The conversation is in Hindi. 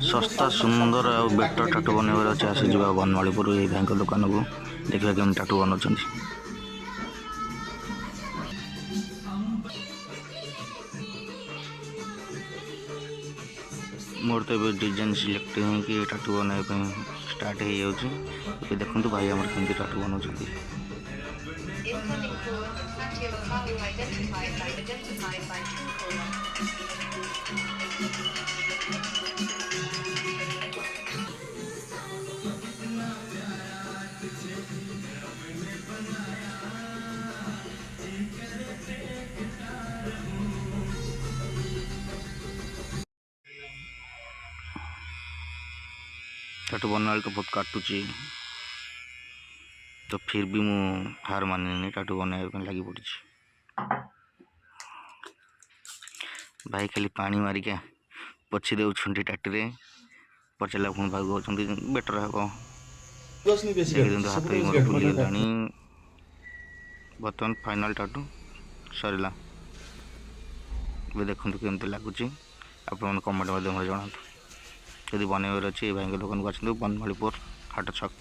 सस्ता सुंदर आ बेटर टाटू बनवार अच्छे आसी जा बनमालीपुर ये भाई दुकान को देखा केमी टाटू बनाऊँ। मोर तो ये डिजाइन सिलेक्ट हो टाटू बनवाई स्टार्ट हो जाए। देखो भाई आम कमी टाटू बनाऊँ। Incoming call. Satya Kalu identified by Truecaller. टाटू बनवा तो बहुत काटुची तो फिर भी मु हार मानी टाटू बनवाई लगी पड़ी। भाई खाली पानी मारिका पछी दे टाटी पचारा पुणी भाग कहते बेटर हम देखिए हाथ भी मोर फुलीगला। बर्तमान फाइनाल टाटू सरला। देखते केमती लगुच आप कमेंट माध्यम जनातु। यदि बनवार अच्छे भाई दुकान को आसतु बनमालीपुर हाट छक।